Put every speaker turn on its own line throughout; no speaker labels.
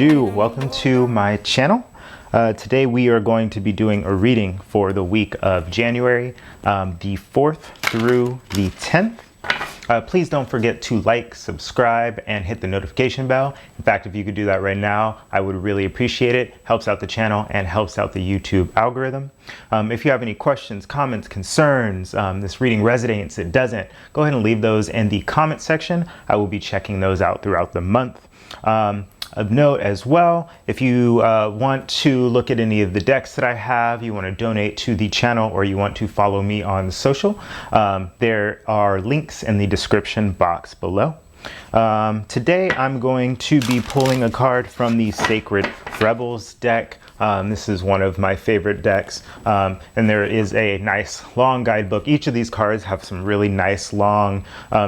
do? Welcome to my channel. Today we are going to be doing a reading for the week of January, the 4th through the 10th. Please don't forget to like, subscribe, and hit the notification bell. In fact, if you could do that right now, I would really appreciate it. Helps out the channel and helps out the YouTube algorithm. If you have any questions, comments, concerns, this reading resonates, it doesn't, go ahead and leave those in the comment section. I will be checking those out throughout the month. Of note as well, if you want to look at any of the decks that I have, you want to donate to the channel, or you want to follow me on social, there are links in the description box below. Today I'm going to be pulling a card from the Sacred Rebels deck. This is one of my favorite decks, and there is a nice long guidebook. Each of these cards have some really nice long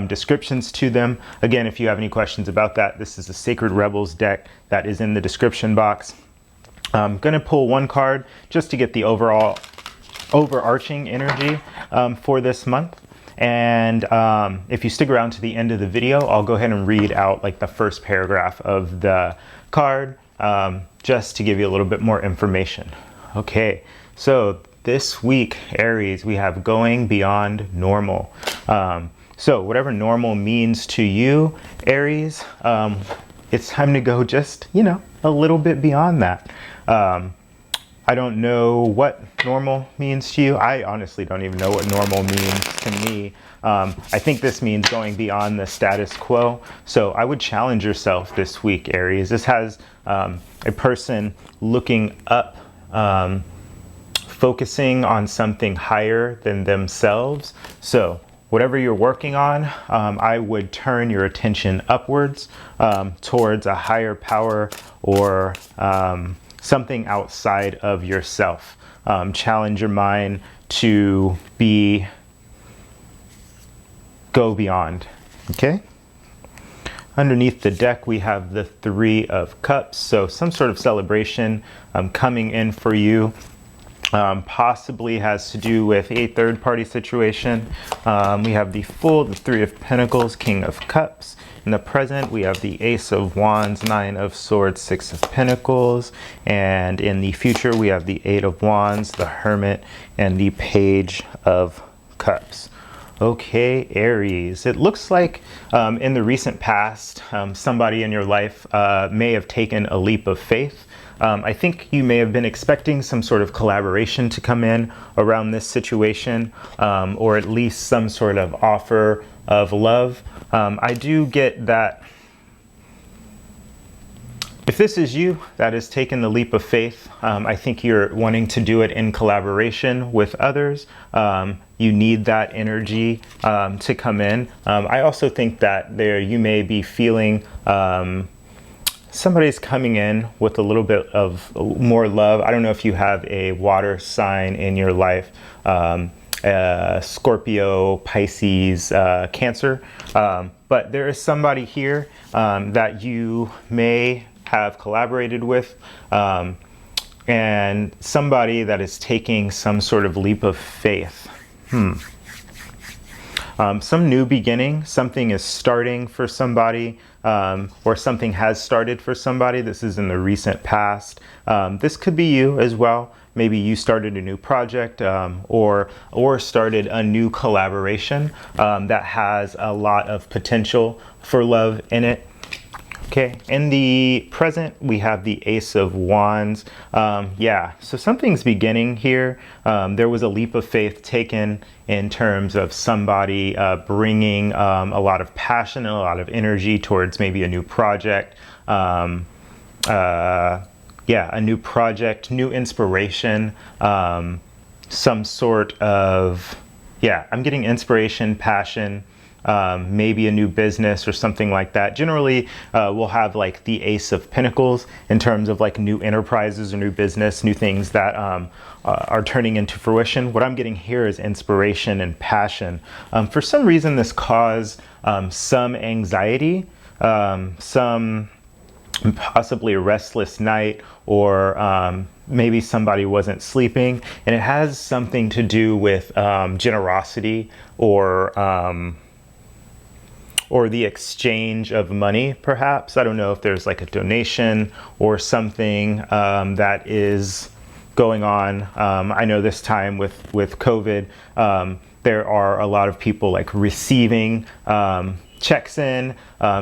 descriptions to them. Again, if you have any questions about that, this is the Sacred Rebels deck that is in the description box. I'm going to pull one card just to get the overall overarching energy for this month. And if you stick around to the end of the video, I'll go ahead and read out like the first paragraph of the card, just to give you a little bit more information. Okay, so this week, Aries, we have going beyond normal. So whatever normal means to you, Aries, it's time to go just, a little bit beyond that. I don't know what normal means to you. I honestly don't even know what normal means to me. I think this means going beyond the status quo. So I would challenge yourself this week, Aries. This has a person looking up, focusing on something higher than themselves. So whatever you're working on, I would turn your attention upwards towards a higher power, or something outside of yourself. Challenge your mind to go beyond. Okay. Underneath the deck, we have the Three of Cups. So some sort of celebration coming in for you. Possibly has to do with a third-party situation. We have the Fool, the Three of Pentacles, King of Cups. In the present, we have the Ace of Wands, Nine of Swords, Six of Pentacles. And in the future, we have the Eight of Wands, the Hermit, and the Page of Cups. Okay, Aries, it looks like in the recent past, somebody in your life may have taken a leap of faith. I think you may have been expecting some sort of collaboration to come in around this situation, or at least some sort of offer of love. I do get that if this is you that has taken the leap of faith, I think you're wanting to do it in collaboration with others. You need that energy to come in. I also think that you may be feeling somebody's coming in with a little bit of more love. I don't know if you have a water sign in your life, Scorpio, Pisces, Cancer, but there is somebody here that you may have collaborated with, and somebody that is taking some sort of leap of faith. Some new beginning, something is starting for somebody, or something has started for somebody. This is in the recent past. This could be you as well. Maybe you started a new project, or started a new collaboration that has a lot of potential for love in it. Okay, in the present, we have the Ace of Wands. Yeah, so something's beginning here. There was a leap of faith taken in terms of somebody bringing a lot of passion and a lot of energy towards maybe a new project. Yeah, a new project, new inspiration, some sort of, yeah, I'm getting inspiration, passion, maybe a new business or something like that. Generally, we'll have like the Ace of Pentacles in terms of like new enterprises or new business, new things that are turning into fruition. What I'm getting here is inspiration and passion. For some reason, this caused some anxiety, some possibly a restless night, or maybe somebody wasn't sleeping, and it has something to do with generosity, or or the exchange of money, perhaps. I don't know if there's like a donation or something that is going on. I know this time with COVID, there are a lot of people like receiving checks in.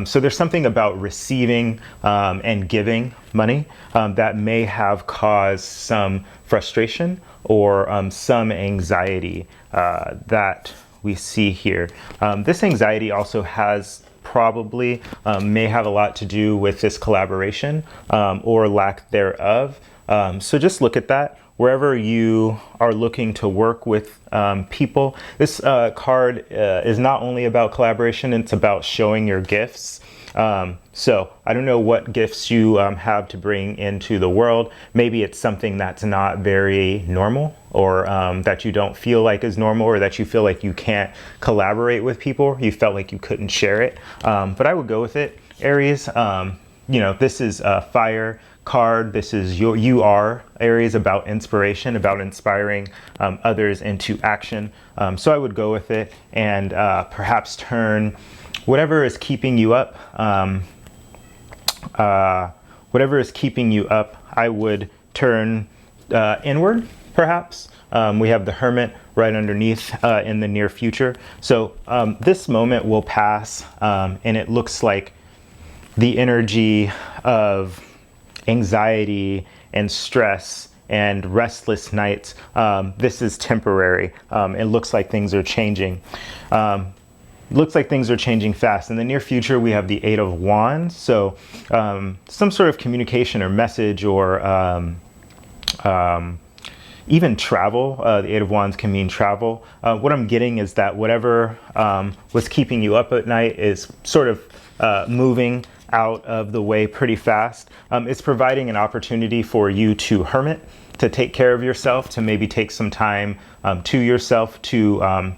So there's something about receiving and giving money that may have caused some frustration or some anxiety that we see here. This anxiety also has probably may have a lot to do with this collaboration or lack thereof. So just look at that. Wherever you are looking to work with people, this card is not only about collaboration, it's about showing your gifts. So I don't know what gifts you have to bring into the world. Maybe it's something that's not very normal, or that you don't feel like is normal, or that you feel like you can't collaborate with people. You felt like you couldn't share it. But I would go with it, Aries. You know, this is a fire card. This is you are Aries, about inspiration, about inspiring others into action. So I would go with it and perhaps turn whatever is keeping you up. Whatever is keeping you up, I would turn inward, perhaps. We have the Hermit right underneath in the near future. So this moment will pass, and it looks like the energy of anxiety and stress and restless nights, this is temporary. It looks like things are changing. Looks like things are changing fast. In the near future, we have the Eight of Wands. So some sort of communication or message, or even travel. The Eight of Wands can mean travel. What I'm getting is that whatever was keeping you up at night is sort of moving out of the way pretty fast. It's providing an opportunity for you to hermit, to take care of yourself, to maybe take some time to yourself to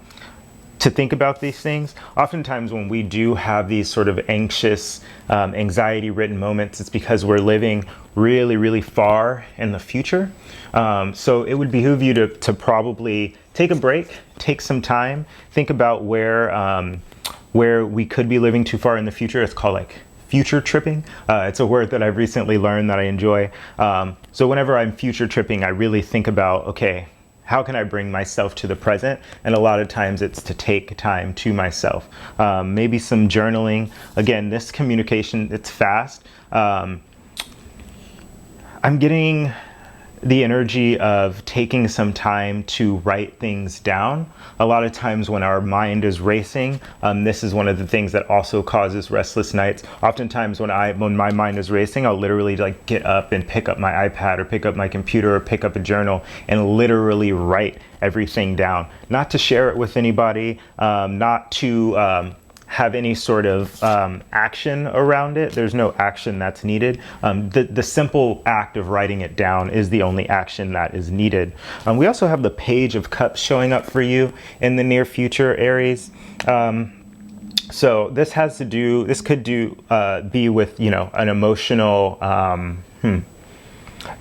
think about these things. Oftentimes when we do have these sort of anxious, anxiety-ridden moments, it's because we're living really, really far in the future. So it would behoove you to probably take a break, take some time, think about where we could be living too far in the future. It's called like future tripping. It's a word that I've recently learned that I enjoy. So whenever I'm future tripping, I really think about, okay, how can I bring myself to the present? And a lot of times it's to take time to myself. Maybe some journaling. Again, this communication, it's fast. I'm getting the energy of taking some time to write things down. A lot of times when our mind is racing, this is one of the things that also causes restless nights. Oftentimes when my mind is racing, I'll literally like get up and pick up my iPad or pick up my computer or pick up a journal and literally write everything down. Not to share it with anybody, not to have any sort of action around it. There's no action that's needed. The simple act of writing it down is the only action that is needed. We also have the Page of Cups showing up for you in the near future, Aries. So this has to do, this could be with, you know, an emotional,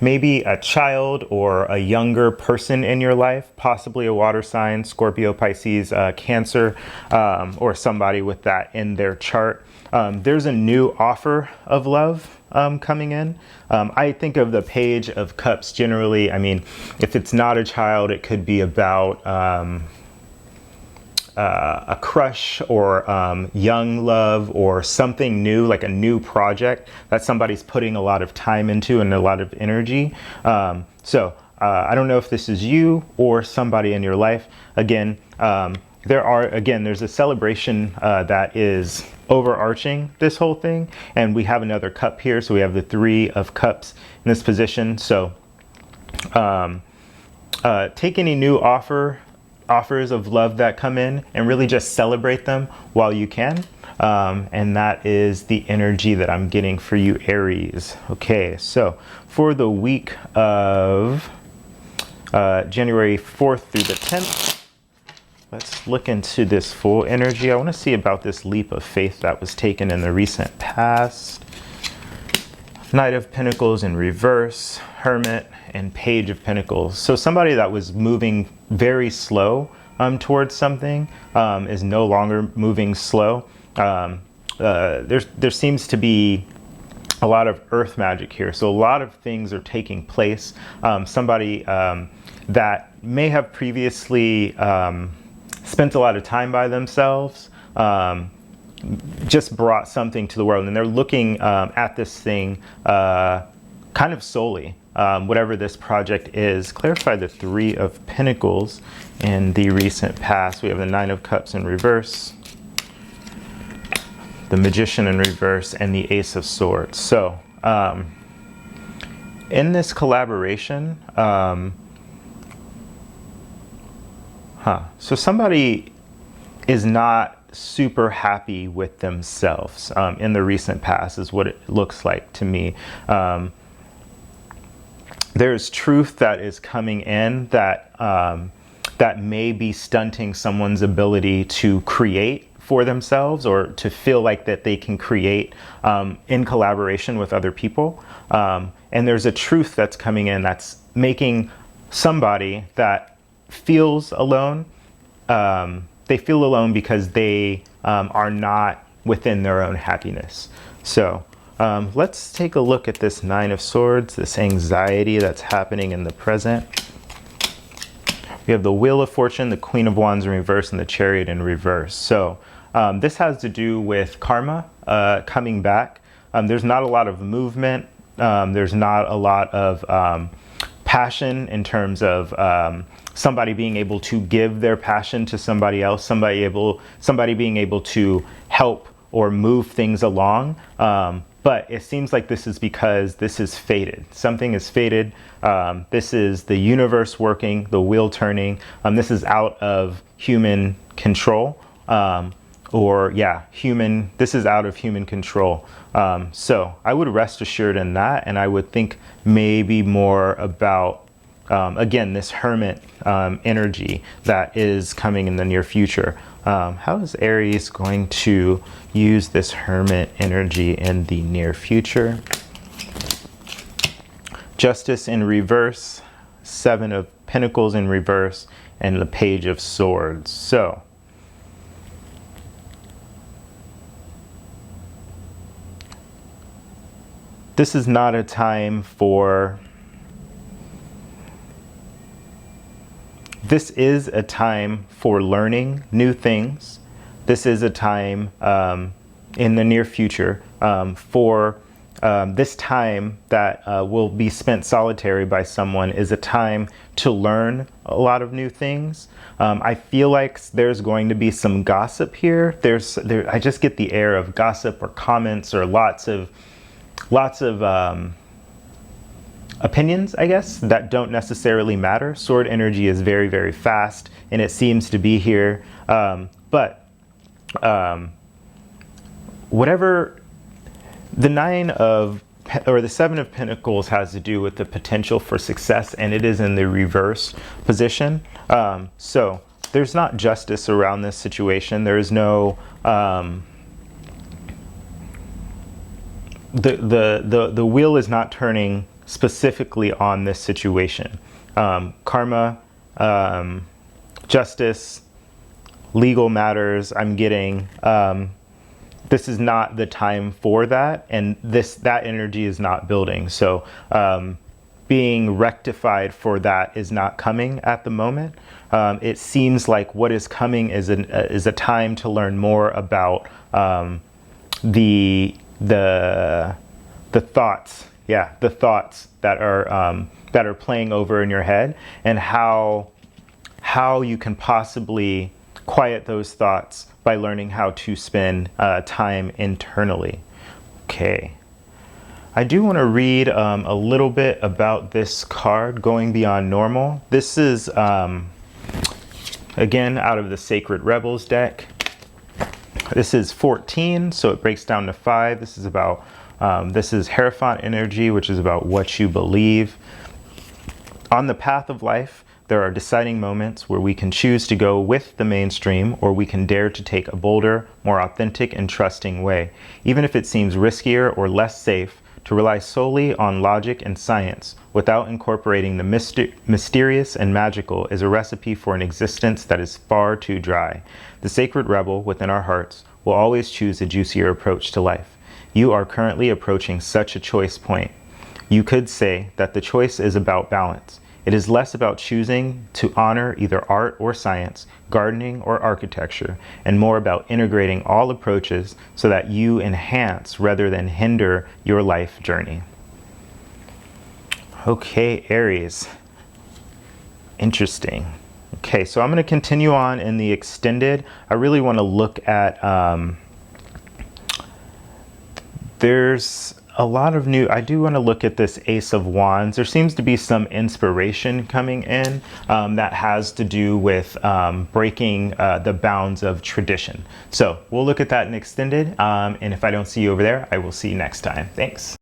maybe a child or a younger person in your life, possibly a water sign, Scorpio, Pisces, Cancer, or somebody with that in their chart. There's a new offer of love coming in. I think of the Page of Cups generally. I mean, if it's not a child, it could be about a crush or young love or something new, like a new project that somebody's putting a lot of time into and a lot of energy. So I don't know if this is you or somebody in your life. Again, there's a celebration that is overarching this whole thing. And we have another cup here. So we have the Three of Cups in this position. So take any new offers of love that come in and really just celebrate them while you can. And that is the energy that I'm getting for you, Aries. Okay, so for the week of January 4th through the 10th, let's look into this full energy. I want to see about this leap of faith that was taken in the recent past. Knight of Pentacles in reverse, Hermit, and Page of Pentacles. So somebody that was moving very slow towards something is no longer moving slow. there seems to be a lot of earth magic here. So a lot of things are taking place. Somebody that may have previously spent a lot of time by themselves just brought something to the world, and they're looking at this thing kind of solely, whatever this project is. Clarify the Three of Pentacles in the recent past. We have the Nine of Cups in reverse, the Magician in reverse, and the Ace of Swords. So in this collaboration, so somebody is not super happy with themselves in the recent past, is what it looks like to me. There's truth that is coming in that that may be stunting someone's ability to create for themselves, or to feel like that they can create in collaboration with other people. And there's a truth that's coming in that's making somebody that feels alone, they feel alone because they are not within their own happiness. So let's take a look at this Nine of Swords, this anxiety that's happening in the present. We have the Wheel of Fortune, the Queen of Wands in reverse, and the Chariot in reverse. So this has to do with karma coming back. There's not a lot of movement. There's not a lot of passion in terms of somebody being able to give their passion to somebody else, somebody being able to help or move things along. But it seems like this is because this is fated. Something is fated. This is the universe working, the wheel turning. This is out of human control. This is out of human control. So I would rest assured in that, and I would think maybe more about, again, this Hermit energy that is coming in the near future. How is Aries going to use this Hermit energy in the near future? Justice in reverse, Seven of Pentacles in reverse, and the Page of Swords. So this is not a time for... This is a time for learning new things. This is a time in the near future for this time that will be spent solitary by someone is a time to learn a lot of new things. I feel like there's going to be some gossip here. I just get the air of gossip or comments or lots of opinions, I guess, that don't necessarily matter. Sword energy is very, very fast, and it seems to be here. Whatever the the Seven of Pentacles has to do with the potential for success, and it is in the reverse position. So there's not justice around this situation. There is no the wheel is not turning specifically on this situation. Karma, justice, legal matters, I'm getting, this is not the time for that, and that energy is not building. So being rectified for that is not coming at the moment. It seems like what is coming is a time to learn more about the thoughts. Yeah, the thoughts that are playing over in your head, and how you can possibly quiet those thoughts by learning how to spend time internally. Okay, I do want to read a little bit about this card, Going Beyond Normal. This is again out of the Sacred Rebels deck. This is 14, so it breaks down to 5. This is about this is Hierophant energy, which is about what you believe. On the path of life, there are deciding moments where we can choose to go with the mainstream, or we can dare to take a bolder, more authentic and trusting way. Even if it seems riskier or less safe, to rely solely on logic and science without incorporating the mysterious and magical is a recipe for an existence that is far too dry. The sacred rebel within our hearts will always choose a juicier approach to life. You are currently approaching such a choice point. You could say that the choice is about balance. It is less about choosing to honor either art or science, gardening or architecture, and more about integrating all approaches so that you enhance rather than hinder your life journey. Okay, Aries. Interesting. Okay, so I'm going to continue on in the extended. I really want to look at, there's a lot of new, I do want to look at this Ace of Wands. There seems to be some inspiration coming in that has to do with breaking the bounds of tradition. So we'll look at that in extended. And if I don't see you over there, I will see you next time. Thanks.